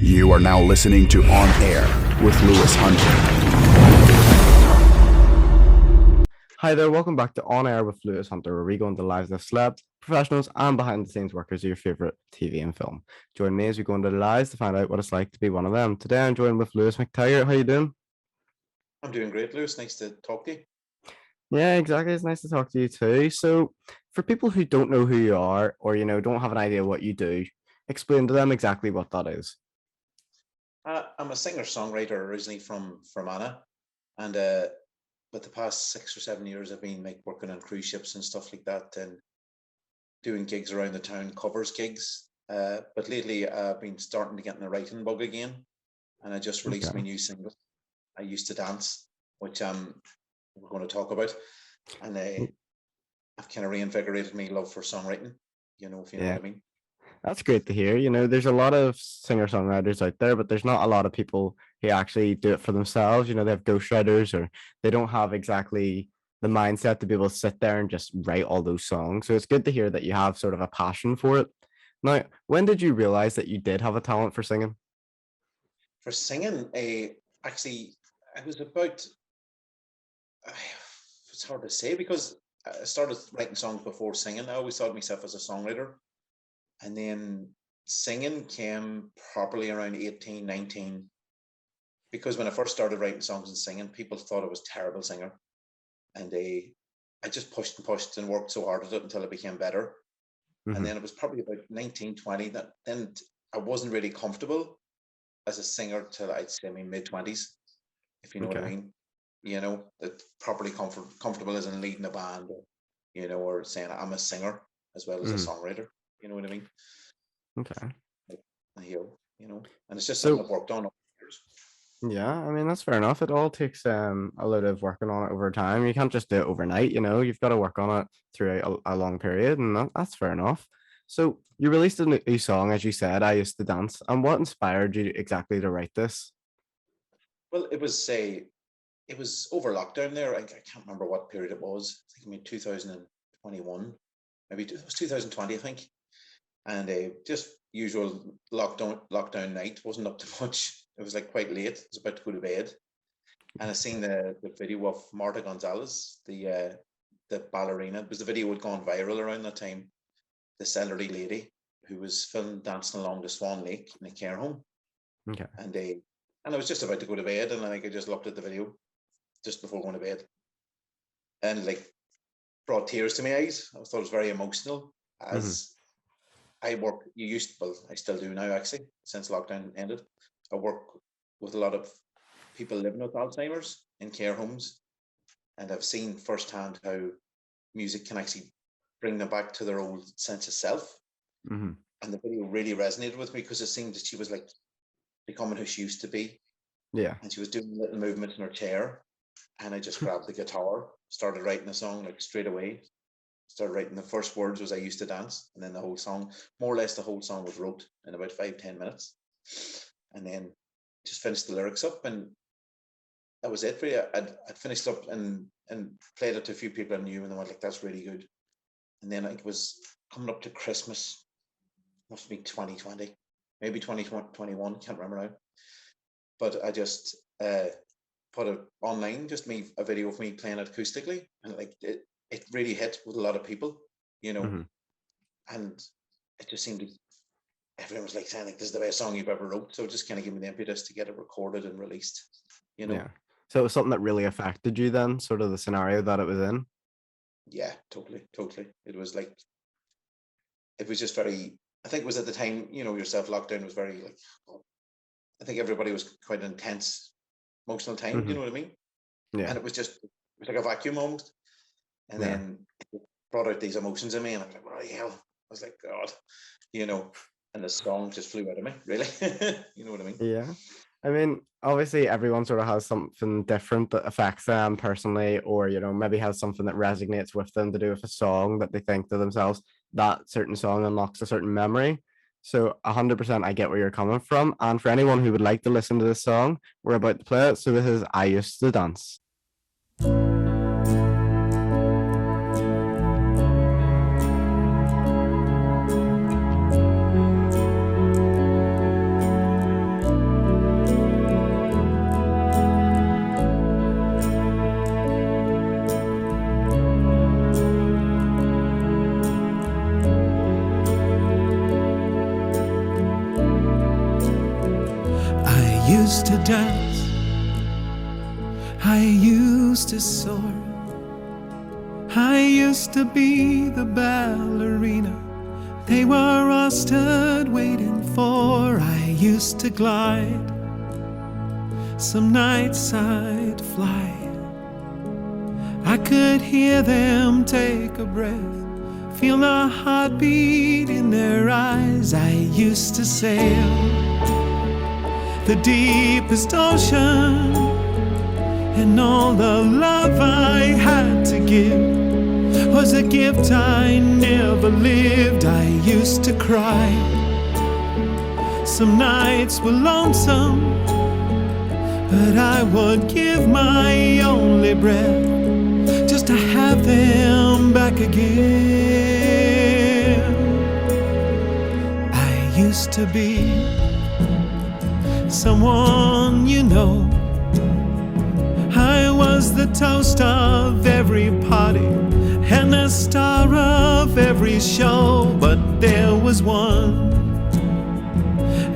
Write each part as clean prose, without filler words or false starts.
You are now listening to On Air with Lewis Hunter. Hi there, welcome back to On Air with Lewis Hunter, where we go into the lives of celebs, professionals, and behind-the-scenes workers of your favourite TV and film. Join me as we go into the lives to find out what it's like to be one of them. Today I'm joined with Lewis Mcteggart. How you doing? I'm doing great, Lewis. Nice to talk to you. Yeah, exactly. It's nice to talk to you too. So, for people who don't know who you are or, don't have an idea what you do, explain to them exactly what that is. I'm a singer-songwriter originally from Fermanagh, and but the past 6 or 7 years I've been working on cruise ships and stuff like that, and doing gigs around the town, covers gigs. But lately I've been starting to get in the writing bug again, and I just released my new single, I Used to Dance, which we're going to talk about, and I've kind of reinvigorated my love for songwriting, if you know what I mean. That's great to hear. There's a lot of singer-songwriters out there, but there's not a lot of people who actually do it for themselves. They have ghostwriters, or they don't have exactly the mindset to be able to sit there and just write all those songs. So it's good to hear that you have sort of a passion for it. Now, when did you realize that you did have a talent for singing? For singing, actually, I was about, it's hard to say because I started writing songs before singing. I always thought of myself as a songwriter. And then singing came properly around 18, 19, because when I first started writing songs and singing, people thought I was a terrible singer. And I just pushed and pushed and worked so hard at it until I became better. Mm-hmm. And then it was probably about 19, 20 that then I wasn't really comfortable as a singer till I'd say my mid-20s, if you know what I mean. That properly comfortable as in leading a band, or saying I'm a singer as well as a songwriter. You know what I mean? Okay. And it's just something I've worked on over years. Yeah, I mean, that's fair enough. It all takes a lot of working on it over time. You can't just do it overnight, you've got to work on it through a long period, and that's fair enough. So you released a new song, as you said, I Used to Dance. And what inspired you exactly to write this? Well, it was over lockdown there. I can't remember what period it was. I think 2021, maybe it was 2020, I think. And just usual lockdown night, wasn't up to much. It was quite late. I was about to go to bed, and I seen the video of Marta Gonzalez, the ballerina. It was the video had gone viral around that time. This elderly lady who was filmed dancing along the Swan Lake in a care home. Okay. And I was just about to go to bed, and I just looked at the video just before going to bed, and brought tears to my eyes. I thought it was very emotional. As I still do now actually, since lockdown ended. I work with a lot of people living with Alzheimer's in care homes, and I've seen firsthand how music can actually bring them back to their old sense of self. Mm-hmm. And the video really resonated with me because it seemed that she was becoming who she used to be. Yeah. And she was doing little movements in her chair, and I just grabbed the guitar, started writing a song straight away. Started writing, the first words was I Used to Dance, and then the whole song, more or less the whole song was wrote in about 5-10 minutes, and then just finished the lyrics up, and that was it really. I'd finished up and played it to a few people I knew, and they went that's really good. And then it was coming up to Christmas, must be 2020, maybe 2021, can't remember now, but I just put it online, just a video of me playing it acoustically, and it really hit with a lot of people, and it just seemed everyone was saying this is the best song you've ever wrote. So it just kind of gave me the impetus to get it recorded and released, Yeah. So it was something that really affected you then, sort of the scenario that it was in? Yeah, totally. It was it was just very, I think it was at the time, yourself, lockdown was very I think everybody was quite an intense, emotional time, you know what I mean? Yeah. And it was like a vacuum almost. And then it brought out these emotions in me, and I was like, what the hell? I was like, God, and the song just flew out of me, really. You know what I mean? Yeah. I mean, obviously everyone sort of has something different that affects them personally, or, maybe has something that resonates with them to do with a song that they think to themselves, that certain song unlocks a certain memory. So 100% I get where you're coming from. And for anyone who would like to listen to this song, we're about to play it. So this is I Used to Dance. used to dance, I used to soar, I used to be the ballerina they were all stood waiting for. I used to glide, some nights I'd fly, I could hear them take a breath, feel the heartbeat in their eyes. I used to sail the deepest ocean, and all the love I had to give was a gift I never lived. I used to cry, some nights were lonesome, but I would give my only breath just to have them back again. I used to be someone you know, I was the toast of every party and the star of every show. But there was one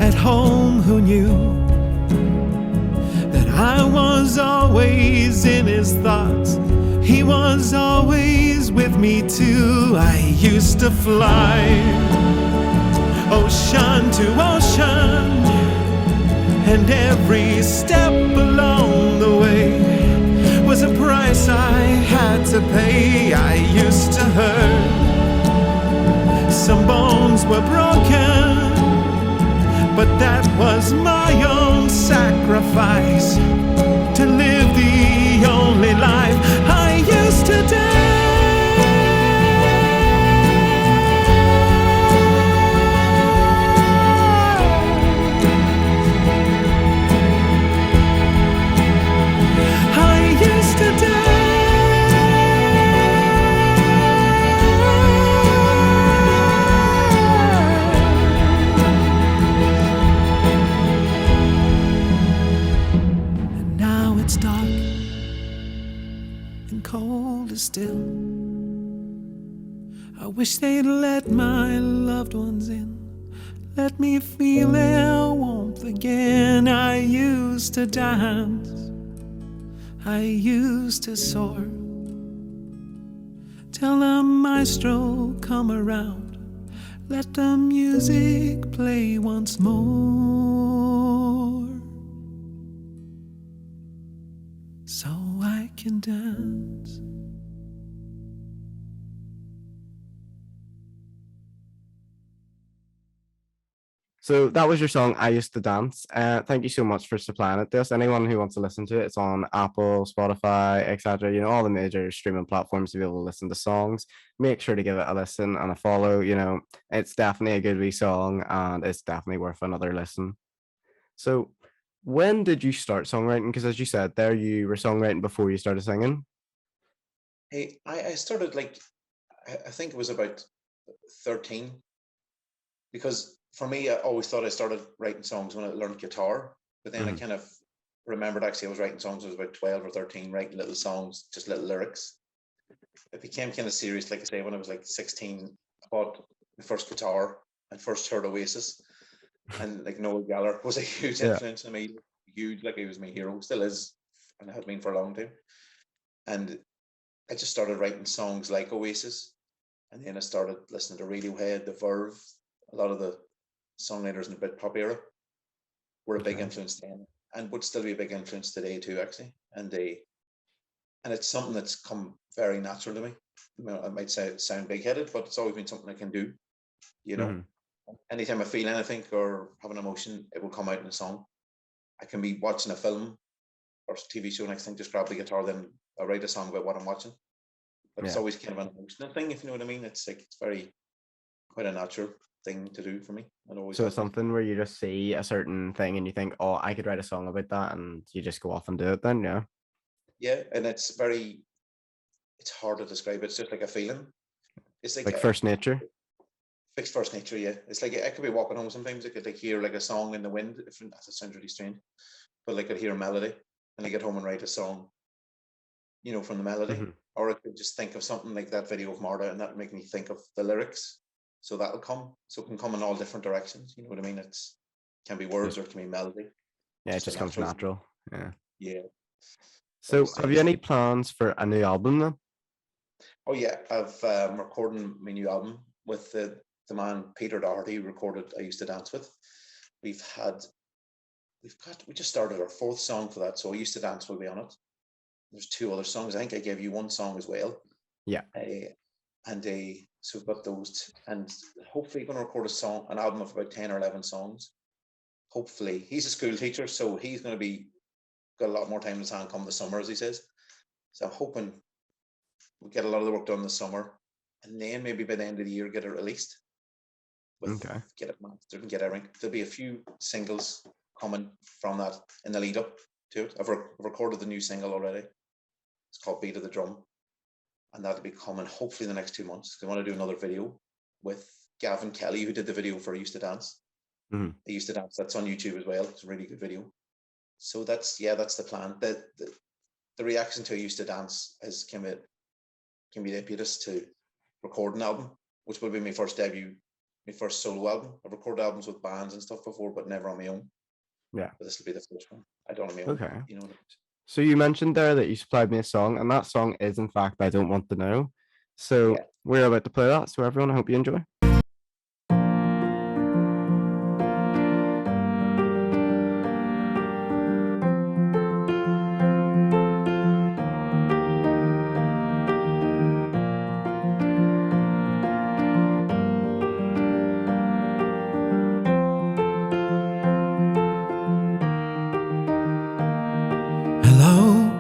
at home who knew that I was always in his thoughts, he was always with me too. I used to fly ocean to ocean, and every step along the way was a price I had to pay. I used to hurt, some bones were broken, but that was my own sacrifice to live the only life I used to dance. Still, I wish they'd let my loved ones in, let me feel their warmth again. I used to dance, I used to soar, till the maestro come around, let the music play once more, so I can dance. So that was your song, I Used to Dance. Thank you so much for supplying it to us. Anyone who wants to listen to it, it's on Apple, Spotify, etc. You know, all the major streaming platforms to be able to listen to songs. Make sure to give it a listen and a follow. You know, it's definitely a good wee song and it's definitely worth another listen. So when did you start songwriting? Because as you said there, you were songwriting before you started singing. Hey, I started like, I think it was about 13, because for me, I always thought I started writing songs when I learned guitar, but then I kind of remembered actually I was writing songs when I was about 12 or 13, writing little songs, just little lyrics. It became kind of serious, like I say, when I was like 16, I bought my first guitar and first heard Oasis, and like Noel Gallagher was a huge influence on me, huge, like he was my hero, still is, and has been for a long time. And I just started writing songs like Oasis, and then I started listening to Radiohead, The Verve, a lot of the songwriters in the Britpop era were a big influence then, and would still be a big influence today too, actually. And it's something that's come very natural to me. You know, it might sound big-headed, but it's always been something I can do. You know, anytime I feel anything or have an emotion, it will come out in a song. I can be watching a film or TV show, next thing, just grab the guitar, then I'll write a song about what I'm watching. But it's always kind of an emotional thing, if you know what I mean. It's like, it's quite a natural thing to do for me. So it's something where you just see a certain thing and you think, oh, I could write a song about that, and you just go off and do it then. Yeah, and it's hard to describe. It's just like a feeling. It's like first nature. Fixed first nature, yeah. It's like I could be walking home sometimes, I could like hear like a song in the wind. That sounds really strange, but like I'd hear a melody and I get home and write a song, you know, from the melody. Or I could just think of something like that video of Marta, and that would make me think of the lyrics. So that'll come. So it can come in all different directions. You know what I mean? It can be words or it can be melody. Yeah, it a just comes natural. Yeah. Yeah. So, was have you any plans for a new album then? Oh yeah, I've recording my new album with the man Peter Doherty who recorded I Used to Dance With. We just started our fourth song for that, so I Used to Dance will be on it. There's two other songs. I think I gave you one song as well. Yeah. So we've got those, and hopefully going to record an album of about 10 or 11 songs. Hopefully, he's a school teacher, so he's going to be got a lot more time in his hand come the summer, as he says. So I'm hoping we get a lot of the work done this summer, and then maybe by the end of the year get it released. Get it mastered and get everything. There'll be a few singles coming from that in the lead up to it. I've recorded the new single already. It's called Beat of the Drum, and that'll be coming hopefully in the next 2 months. I want to do another video with Gavin Kelly, who did the video for I Used to Dance. I Used to Dance. That's on YouTube as well. It's a really good video. So that's the plan. The reaction to I Used to Dance has given me the impetus to record an album, which will be my first debut, my first solo album. I've recorded albums with bands and stuff before, but never on my own. Yeah. But this will be the first one I done on my own. Okay. You know. So you mentioned there that you supplied me a song, and that song is in fact I Don't Want to Know. So we're about to play that. So everyone, I hope you enjoy. Hello,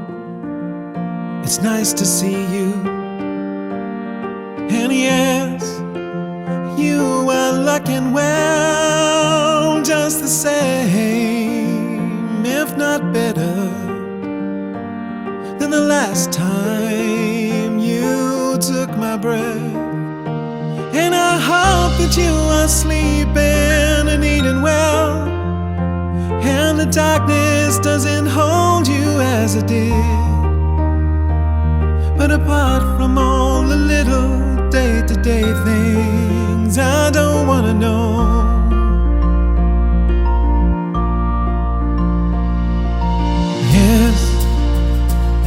it's nice to see you. And yes, you are looking well, just the same, if not better, than the last time you took my breath. And I hope that you are sleeping and eating well, and the darkness doesn't hold you as it did. But apart from all the little day-to-day things, I don't want to know. Yes,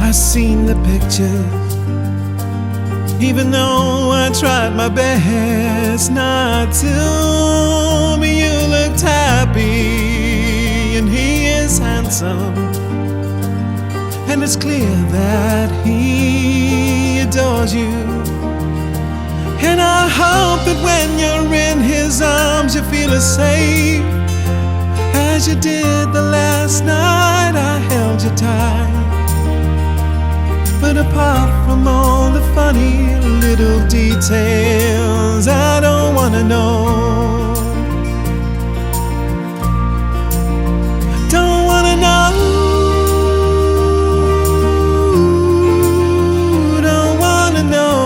I've seen the pictures, even though I tried my best not to. But you looked happy, and he is handsome, and it's clear that he adores you. And I hope that when you're in his arms you feel as safe as you did the last night I held you tight. But apart from all the funny little details, I don't want to know. Don't want to know. Don't want to know.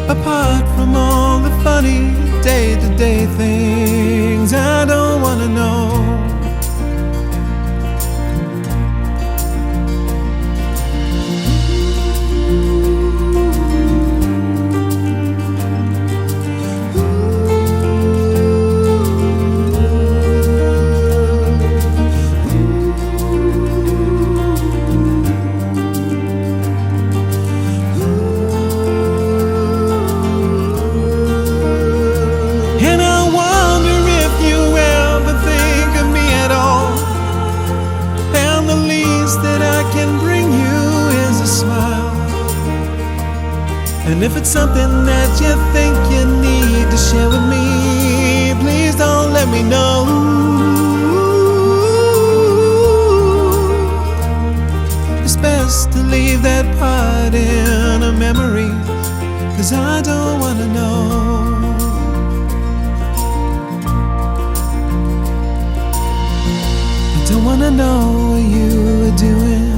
Apart from all the funny day-to-day things, I don't want to know. And if it's something that you think you need to share with me, please don't let me know. It's best to leave that part in a memory, 'cause I don't want to know. I don't want to know what you were doing,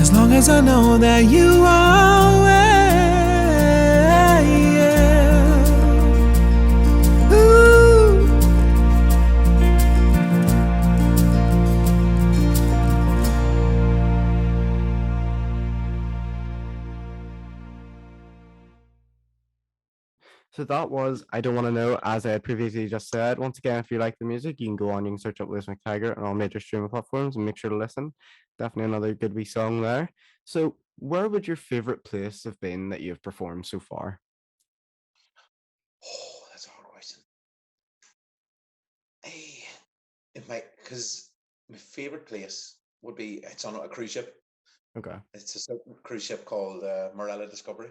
as long as I know that you are away, yeah. Ooh. So that was I Don't Want to Know, as I had previously just said. Once again, if you like the music, you can go on, you can search up Lewis Mcteggart on all major streaming platforms and make sure to listen. Definitely another good wee song there. So, where would your favorite place have been that you've performed so far? Oh, that's a hard question. Hey, it might because my favorite place would be it's on a cruise ship. Okay. It's a certain cruise ship called Marella Discovery,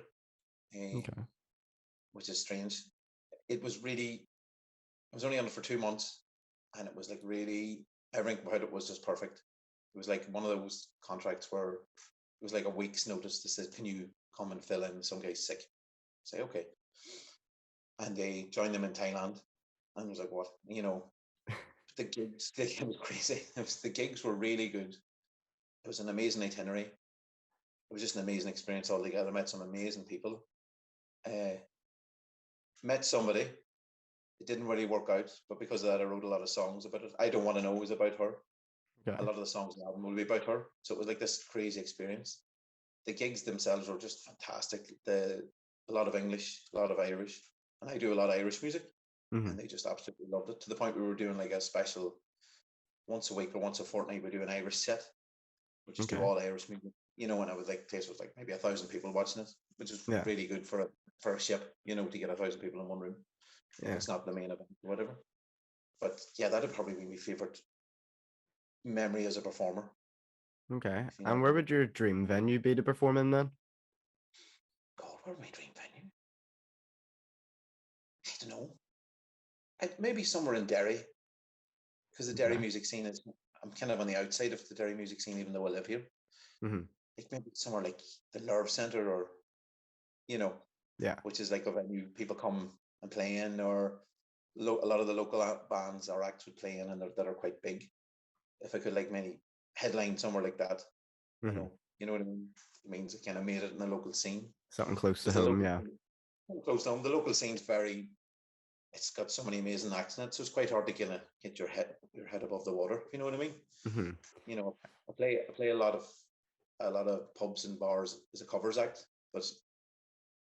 eh, Okay. which is strange. It was really, I was only on it for 2 months, and it was like really everything about it was just perfect. It was like one of those contracts where it was like a week's notice. They said, "Can you come and fill in? Some guy's sick." Say okay, and they joined them in Thailand, and I was like, "What?" The gigs, it was crazy. The gigs were really good. It was an amazing itinerary. It was just an amazing experience altogether. I met some amazing people. Uh, Met somebody. It didn't really work out, but because of that, I wrote a lot of songs about it. I Don't Want to Know is about her. Okay. A lot of the songs in the album will be about her. So it was like this crazy experience. The gigs themselves were just fantastic. A lot of English, a lot of Irish, and I do a lot of Irish music, Hmm. and they just absolutely loved it to the point we were doing like a special once a week or once a fortnight. We do an Irish set, we just do Okay. all Irish music. And I would like place with like maybe 1,000 people watching it, which is Yeah. really good for a ship. To get 1,000 people in one room. Yeah. It's not the main event, or whatever. But yeah, that'd probably be my favorite memory as a performer. Okay. If you know And what I where mean. would your dream venue be to perform in then? God, where my dream venue? I don't know. Maybe somewhere in Derry, because the Derry Okay. music scene is. I'm kind of on the outside of the Derry music scene, even though I live here. Hmm. Like maybe somewhere like the Lurve Centre, or you know, Yeah. which is like a venue people come and play in, or a lot of the local bands or acts would play in, and that are quite big. If I could like maybe headline somewhere like that, you Hmm. know, you know what I mean. It means I kind of made it in the local scene, Something close to because the home. local Yeah. close down. The local scene's very. It's got so many amazing acts in it, so it's quite hard to kind of get your head above the water. If you know what I mean. Hmm. I play a lot of pubs and bars as a covers act, but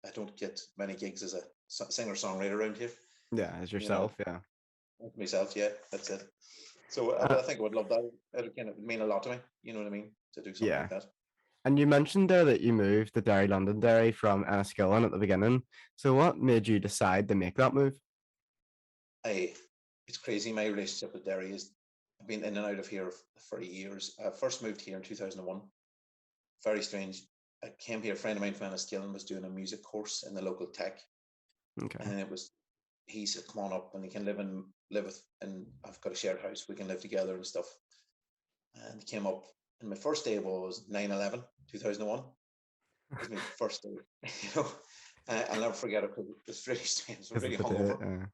I don't get many gigs as a singer songwriter around here. Yeah. As You know, yourself. Yeah. myself, yeah, that's it. So Uh, I think I would love that. It kind of mean a lot to me. You know what I mean? To do something yeah. like that. And you mentioned there that you moved to Derry-Londonderry from Enniskillen at the beginning. So what made you decide to make that move? It's crazy. My relationship with Derry is I've been in and out of here for years. I first moved here in 2001. Very strange. I came here. A friend of mine from Enniskillen was doing a music course in the local tech, Okay. and he said, "Come on up, and you can live with, and I've got a shared house. We can live together and stuff." And he came up, and my first day was 9/11, 2001. It was my first day, you know. I'll never forget it because it was really strange. I was Is it really the day? hungover.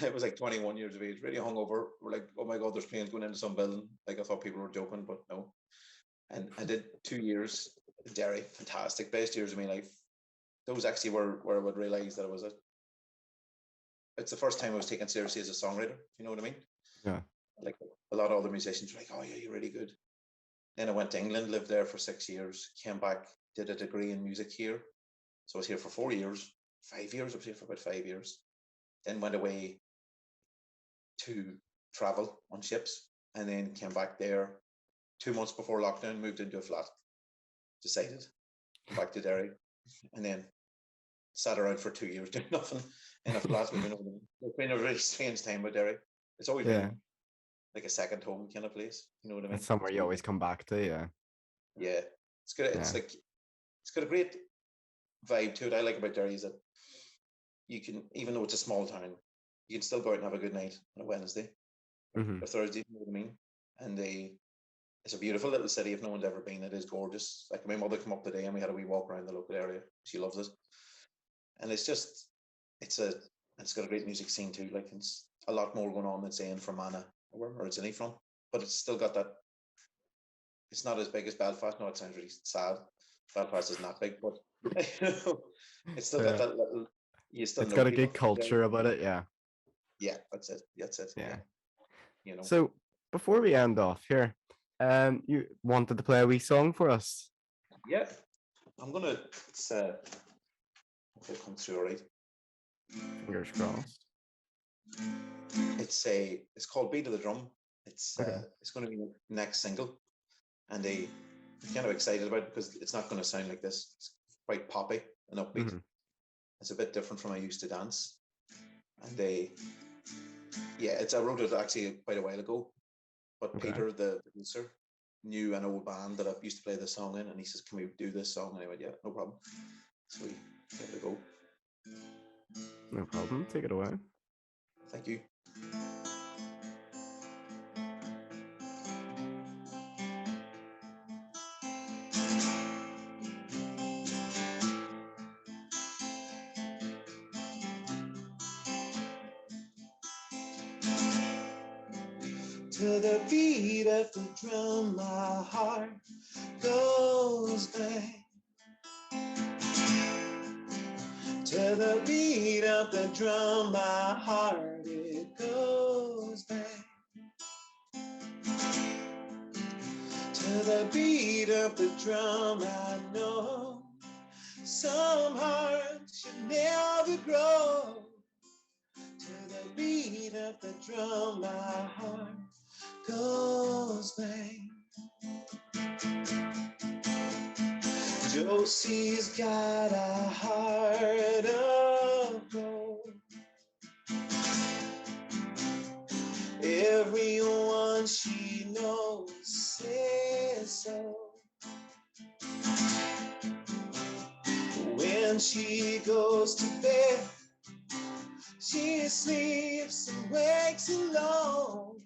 It was like 21 years of age, really hungover. We're like, "Oh my God, there's planes going into some building." Like I thought people were joking, but no. And I did 2 years in Derry. Fantastic, best years of my life. Those actually were where I would realize that it's the first time I was taken seriously as a songwriter. You know what I mean? Yeah. Like a lot of other musicians were like, "Oh yeah, you're really good." Then I went to England, lived there for 6 years, came back, did a degree in music here. So I was here for 4 years, 5 years. I was here for about 5 years. Then went away to travel on ships, and then came back there 2 months before lockdown, moved into a flat, decided, come back to Derry, and then sat around for 2 years doing nothing in a flat. It's been a really strange time with Derry. It's always Yeah. been like a second home kind of place. You know what I mean? It's somewhere It's you always always been, come back to. Yeah. yeah. It's good. Yeah. It's got a great vibe to it. I like about Derry is that you can, even though it's a small town, you can still go out and have a good night on a Wednesday Hmm. or Thursday. You know what I mean? And it's a beautiful little city. If no one's ever been, it is gorgeous. Like my mother came up today and we had a wee walk around the local area. She loves it, and it's a it's got a great music scene too. Like it's a lot more going on than say in Fermanagh or where I'm originally from, but it's still got that. It's not as big as Belfast. No, it sounds really sad. Belfast is not big, but it's still got Yeah. that little. You still It's know got a people. good culture about it. Yeah. Yeah, that's it. That's it. Yeah, Yeah. you know. So before we end off here, you wanted to play a wee song for us. Yeah, I'm gonna. It's. Hope it comes through all right. Fingers crossed. It's called Beat of the Drum. It's Okay. it's going to be the next single, and I'm kind of excited about it because it's not going to sound like this. It's quite poppy and upbeat. Mhm. It's a bit different from I Used to Dance, and I wrote it actually quite a while ago, but Okay. Peter, the producer, knew an old band that I used to play this song in, and he says, "Can we do this song?" And I went, "Yeah, no problem." So we gave it a go. No problem. Take it away. Thank you. To the beat of the drum, my heart goes bang. To the beat of the drum, my heart it goes bang. To the beat of the drum, I know some hearts should never grow. To the beat of the drum, my heart goes bang. Josie's got a heart of gold. Everyone she knows says so. When she goes to bed, she sleeps and wakes alone.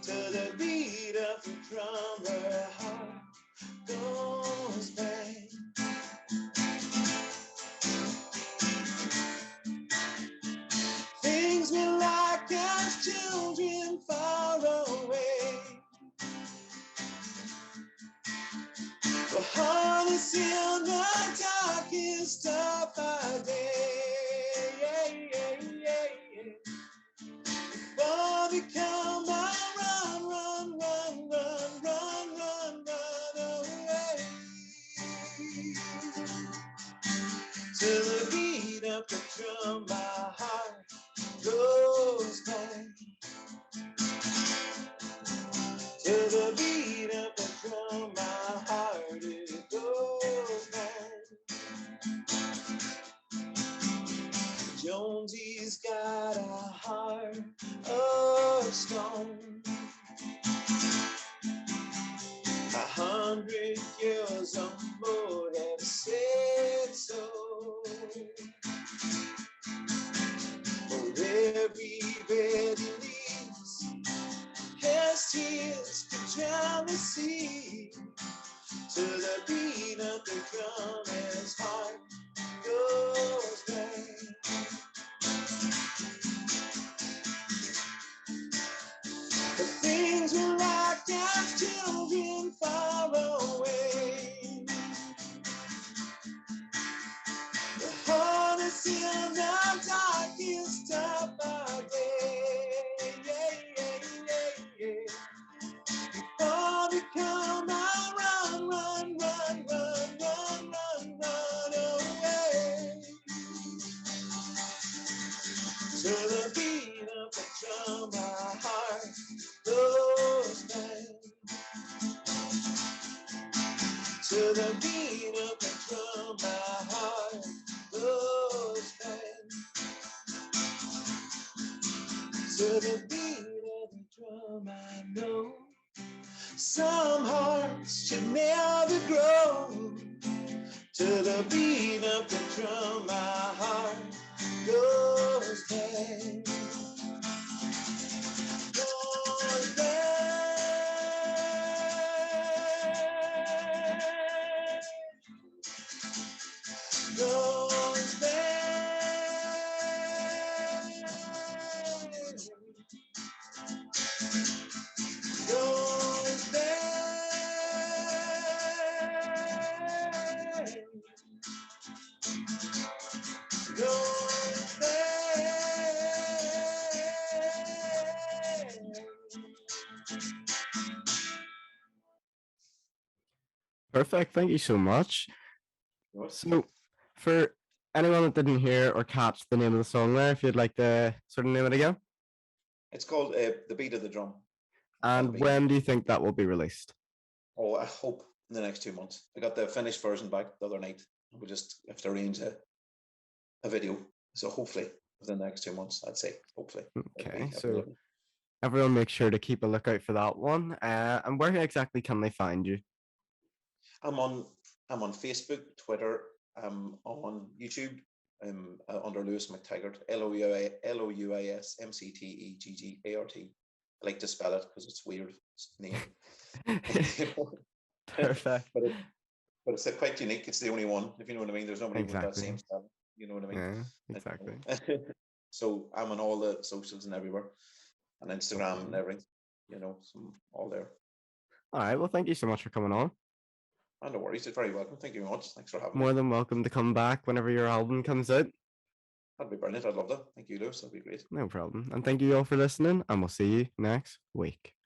To the beat of the drum, her heart goes bang. Things we like as children far away. But harness in the darkest of our day. For they come and run away. To the beat of the drum, my heart goes bang. To the beat of the drum, my heart it goes bang. Jonesy's got a heart of stone. 100 years or more have said so. For every bed he leaves has tears to drown the sea. To the beat of the drum, his heart goes bang. The things we liked as children far away. The harness in the darkest of our day. Before they come and run away. To the beat of the drum, my heart goes bang. To the beat of the drum, my heart goes bang. To the beat of the drum, I know some hearts should never grow. To the beat of the drum, my heart goes bang. Goes bang. Goes bang. Goes bang. Goes bang. Perfect. Thank you so much. What? So, for anyone that didn't hear or catch the name of the song there, if you'd like to sort of name it again, It's called The Beat of the Drum. and when do you think that will be released? Oh, I hope in the next 2 months. I got the finished version back the other night. We just have to arrange a video. So hopefully within the next 2 months, I'd say. Hopefully. Okay, so everyone make sure to keep a lookout for that one. And where exactly can they find you? I'm on Facebook, Twitter, on YouTube. Under Lewis Mcteggart, Louis Mcteggart. I like to spell it because it's weird name. Perfect. but it's quite unique. It's the only one, if you know what I mean. There's nobody with that same spelling. You know what I mean? Yeah, exactly. So I'm on all the socials and everywhere, and Instagram and everything. You know, so all there. All right. Well, thank you so much for coming on. And no worries. You're very welcome. Thank you very much. Thanks for having me. More than welcome to come back whenever your album comes out. That'd be brilliant. I'd love that. Thank you, Lewis. That'd be great. No problem. And thank you all for listening, and we'll see you next week.